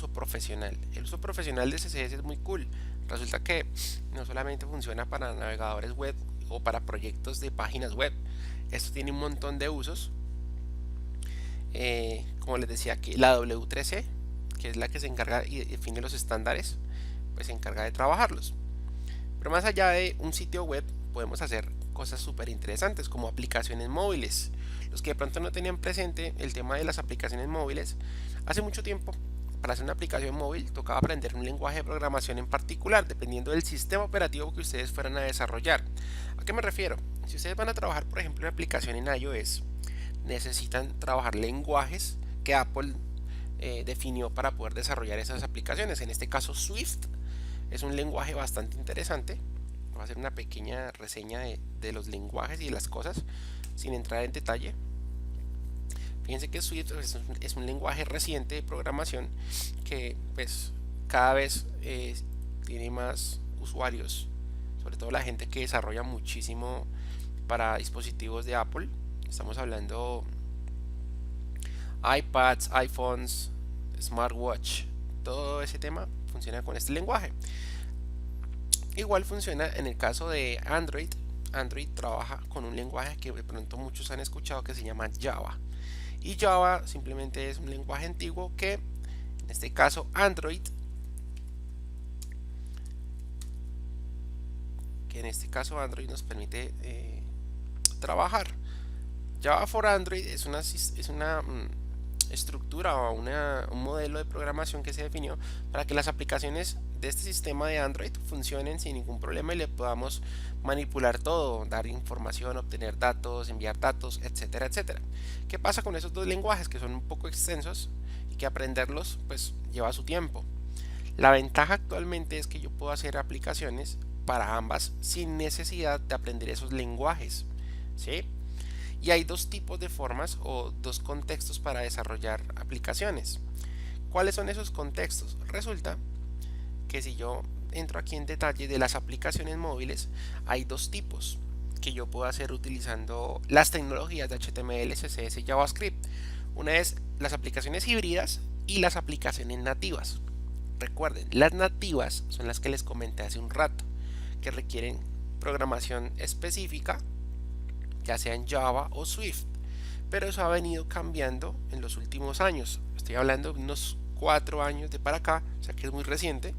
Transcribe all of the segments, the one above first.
uso profesional. El uso profesional de CSS es muy cool. Resulta que no solamente funciona para navegadores web o para proyectos de páginas web. Esto tiene un montón de usos. Como les decía, que la W3C, que es la que se encarga y define los estándares, pues se encarga de trabajarlos. Pero más allá de un sitio web, podemos hacer cosas súper interesantes como aplicaciones móviles. Los que de pronto no tenían presente el tema de las aplicaciones móviles, hace mucho tiempo para hacer una aplicación móvil tocaba aprender un lenguaje de programación en particular, dependiendo del sistema operativo que ustedes fueran a desarrollar. ¿A qué me refiero? Si ustedes van a trabajar, por ejemplo, una aplicación en iOS, necesitan trabajar lenguajes que Apple definió para poder desarrollar esas aplicaciones. En este caso, Swift es un lenguaje bastante interesante. Voy a hacer una pequeña reseña de los lenguajes y de las cosas sin entrar en detalle. Fíjense que Swift es un lenguaje reciente de programación que pues cada vez tiene más usuarios, sobre todo la gente que desarrolla muchísimo para dispositivos de Apple. Estamos hablando iPads, iPhones, smartwatch, todo ese tema funciona con este lenguaje. Igual funciona en el caso de Android. Android trabaja con un lenguaje que de pronto muchos han escuchado que se llama Java. Y Java simplemente es un lenguaje antiguo que, en este caso Android, nos permite trabajar. Java for Android es una estructura o un modelo de programación que se definió para que las aplicaciones de este sistema de Android funcionen sin ningún problema y le podamos manipular todo, dar información, obtener datos, enviar datos, etcétera, etcétera. ¿Qué pasa con esos dos lenguajes que son un poco extensos y que aprenderlos pues lleva su tiempo? La ventaja actualmente es que yo puedo hacer aplicaciones para ambas sin necesidad de aprender esos lenguajes, ¿sí? Y hay dos tipos de formas o dos contextos para desarrollar aplicaciones. ¿Cuáles son esos contextos? Resulta que si yo entro aquí en detalle de las aplicaciones móviles, hay dos tipos que yo puedo hacer utilizando las tecnologías de HTML, CSS y JavaScript. Una es las aplicaciones híbridas y las aplicaciones nativas. Recuerden, las nativas son las que les comenté hace un rato, que requieren programación específica, ya sea en Java o Swift, pero eso ha venido cambiando en los últimos años. Estoy hablando de unos 4 años de para acá, o sea que es muy reciente.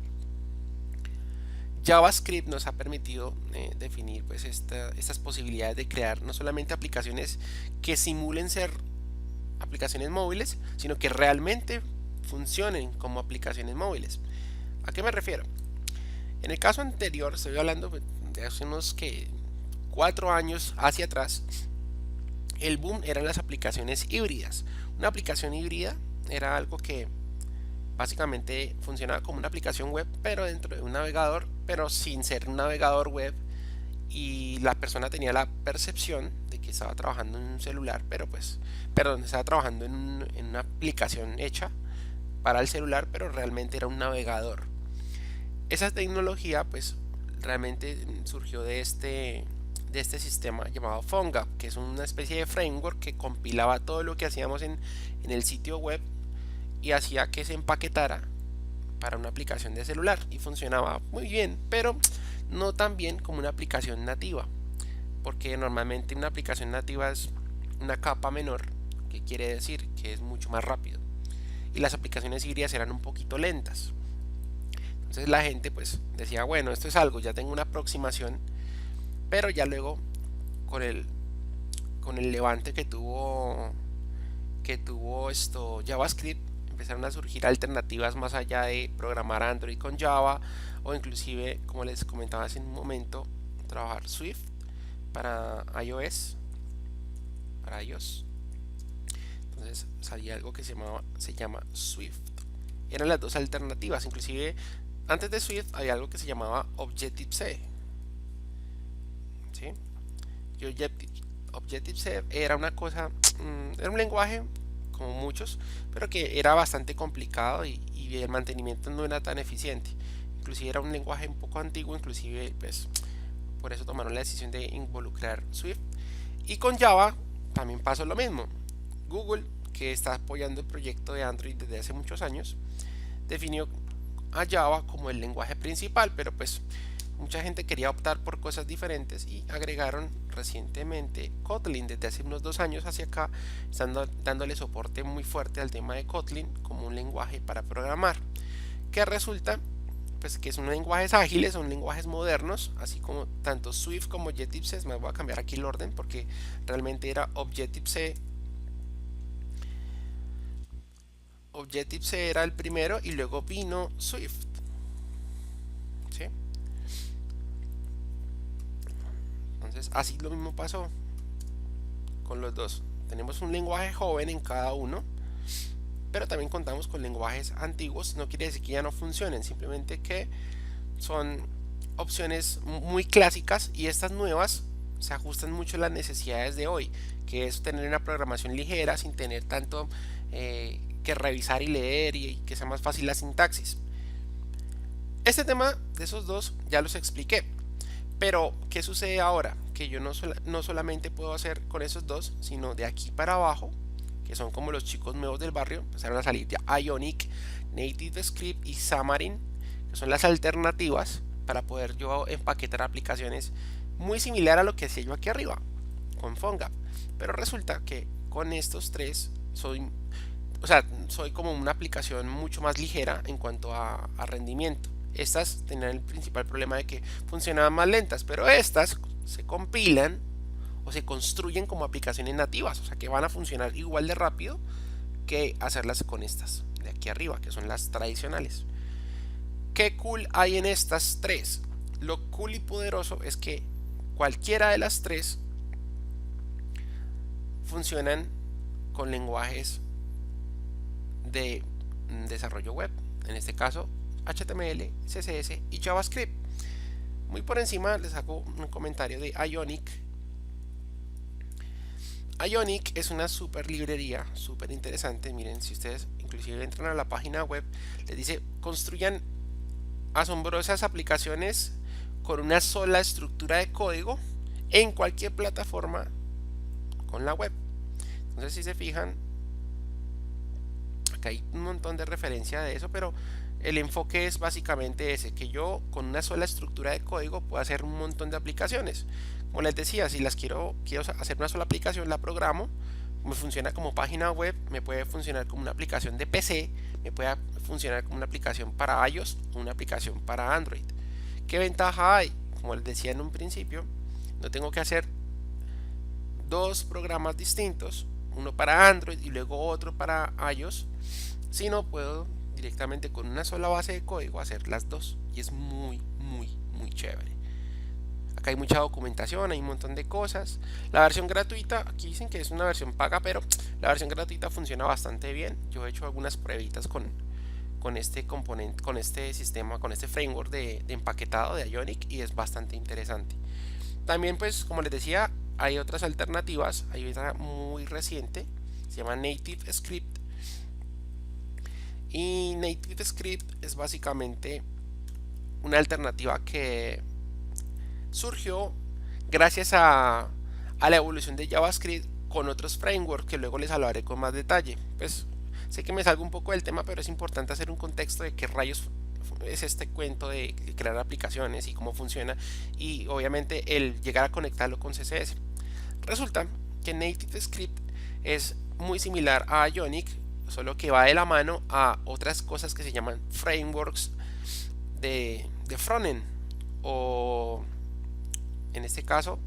JavaScript nos ha permitido definir pues estas posibilidades de crear no solamente aplicaciones que simulen ser aplicaciones móviles, sino que realmente funcionen como aplicaciones móviles. ¿A qué me refiero? En el caso anterior, estoy hablando de hace unos 4 años hacia atrás, el boom eran las aplicaciones híbridas. Una aplicación híbrida era algo que básicamente funcionaba como una aplicación web, pero dentro de un navegador, pero sin ser un navegador web, y la persona tenía la percepción de que estaba trabajando en un celular, pero pues, perdón, estaba trabajando en una aplicación hecha para el celular, pero realmente era un navegador. Esa tecnología pues realmente surgió de este sistema llamado PhoneGap, que es una especie de framework que compilaba todo lo que hacíamos en el sitio web y hacía que se empaquetara para una aplicación de celular y funcionaba muy bien, pero no tan bien como una aplicación nativa, porque normalmente una aplicación nativa es una capa menor, que quiere decir que es mucho más rápido, y las aplicaciones híbridas eran un poquito lentas. Entonces la gente pues decía, bueno, esto es algo, ya tengo una aproximación, pero ya luego con el levante que tuvo esto JavaScript, empezaron a surgir alternativas más allá de programar Android con Java o inclusive, como les comentaba hace un momento, trabajar Swift para iOS, para iOS. Entonces salía algo que se llama Swift. Eran las dos alternativas, inclusive antes de Swift había algo que se llamaba Objective-C, ¿sí? Y Objective-C era una cosa, era un lenguaje como muchos, pero que era bastante complicado y el mantenimiento no era tan eficiente. Inclusive era un lenguaje un poco antiguo, inclusive pues por eso tomaron la decisión de involucrar Swift. Y con Java también pasó lo mismo. Google, que está apoyando el proyecto de Android desde hace muchos años, definió a Java como el lenguaje principal, pero pues mucha gente quería optar por cosas diferentes y agregaron recientemente Kotlin. Desde hace unos 2 años hacia acá están dándole soporte muy fuerte al tema de Kotlin como un lenguaje para programar, que resulta pues que son lenguajes ágiles, son lenguajes modernos, así como tanto Swift como Objective-C. Me voy a cambiar aquí el orden porque realmente era Objective-C. Objective-C era el primero y luego vino Swift, ¿sí? Entonces así lo mismo pasó con los dos. Tenemos un lenguaje joven en cada uno, pero también contamos con lenguajes antiguos. No quiere decir que ya no funcionen, simplemente que son opciones muy clásicas y estas nuevas se ajustan mucho a las necesidades de hoy, que es tener una programación ligera sin tener tanto que revisar y leer y que sea más fácil la sintaxis. Este tema de esos dos ya los expliqué, pero ¿qué sucede ahora? Que yo no solamente puedo hacer con esos dos, sino de aquí para abajo, que son como los chicos nuevos del barrio, empezaron a salir ya Ionic, NativeScript y Xamarin, que son las alternativas para poder yo empaquetar aplicaciones muy similar a lo que hacía yo aquí arriba con PhoneGap. Pero resulta que con estos tres soy como una aplicación mucho más ligera en cuanto a rendimiento. Estas tenían el principal problema de que funcionaban más lentas, pero estas se compilan o se construyen como aplicaciones nativas, o sea que van a funcionar igual de rápido que hacerlas con estas de aquí arriba, que son las tradicionales. ¿Qué cool hay en estas tres? Lo cool y poderoso es que cualquiera de las tres funcionan con lenguajes de desarrollo web, en este caso HTML, CSS y JavaScript. Muy por encima les hago un comentario de Ionic. Ionic es una super librería, súper interesante. Miren, si ustedes inclusive entran a la página web, les dice construyan asombrosas aplicaciones con una sola estructura de código en cualquier plataforma con la web. Entonces si se fijan, acá hay un montón de referencia de eso, pero el enfoque es básicamente ese, que yo con una sola estructura de código puedo hacer un montón de aplicaciones. Como les decía, si las quiero hacer una sola aplicación, la programo, me funciona como página web, me puede funcionar como una aplicación de PC, me puede funcionar como una aplicación para iOS o una aplicación para Android. ¿Qué ventaja hay? Como les decía en un principio, no tengo que hacer dos programas distintos, uno para Android y luego otro para iOS, sino puedo directamente con una sola base de código hacer las dos y es muy chévere. Acá hay mucha documentación, hay un montón de cosas. La versión gratuita, aquí dicen que es una versión paga, pero la versión gratuita funciona bastante bien. Yo he hecho algunas pruebitas con este componente, con este sistema, con este framework de empaquetado de Ionic y es bastante interesante. También pues como les decía, hay otras alternativas. Hay una muy reciente, se llama NativeScript. Y NativeScript es básicamente una alternativa que surgió gracias a la evolución de JavaScript con otros frameworks que luego les hablaré con más detalle. Pues sé que me salgo un poco del tema, pero es importante hacer un contexto de qué rayos es este cuento de crear aplicaciones y cómo funciona y obviamente el llegar a conectarlo con CSS. Resulta que NativeScript es muy similar a Ionic, solo que va de la mano a otras cosas que se llaman frameworks de frontend, o en este caso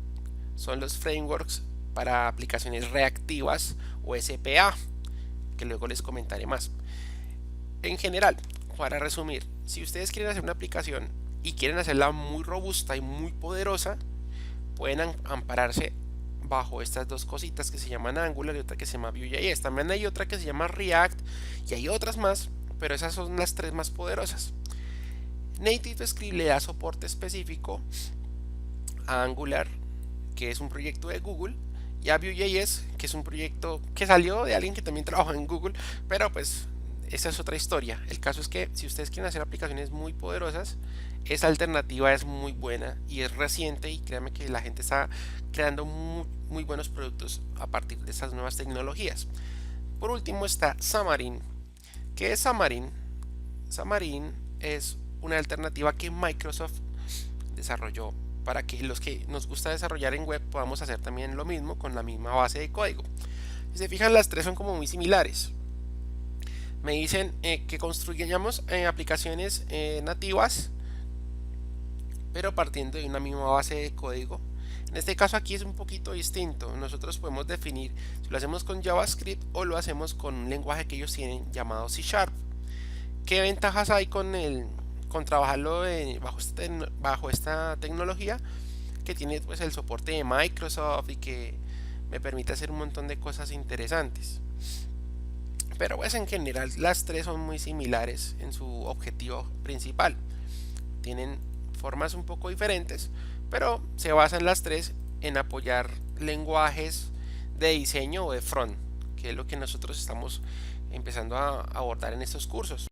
son los frameworks para aplicaciones reactivas o SPA, que luego les comentaré más. En general, para resumir, si ustedes quieren hacer una aplicación y quieren hacerla muy robusta y muy poderosa, pueden ampararse bajo estas dos cositas que se llaman Angular y otra que se llama Vue.js. También hay otra que se llama React y hay otras más, pero esas son las tres más poderosas. NativeScript le da soporte específico a Angular, que es un proyecto de Google, y a Vue.js, que es un proyecto que salió de alguien que también trabaja en Google, pero pues esa es otra historia. El caso es que si ustedes quieren hacer aplicaciones muy poderosas, esa alternativa es muy buena y es reciente, y créanme que la gente está creando muy buenos productos a partir de estas nuevas tecnologías. Por último está Xamarin. ¿Qué es Xamarin? Xamarin es una alternativa que Microsoft desarrolló para que los que nos gusta desarrollar en web podamos hacer también lo mismo con la misma base de código. Si se fijan, las tres son como muy similares. Me dicen que construyamos aplicaciones nativas, pero partiendo de una misma base de código. En este caso aquí es un poquito distinto. Nosotros podemos definir si lo hacemos con JavaScript o lo hacemos con un lenguaje que ellos tienen llamado C#. ¿Qué ventajas hay con trabajarlo bajo esta tecnología? Que tiene pues el soporte de Microsoft y que me permite hacer un montón de cosas interesantes. Pero pues en general las tres son muy similares en su objetivo principal. Tienen formas un poco diferentes, pero se basan las tres en apoyar lenguajes de diseño o de front, que es lo que nosotros estamos empezando a abordar en estos cursos.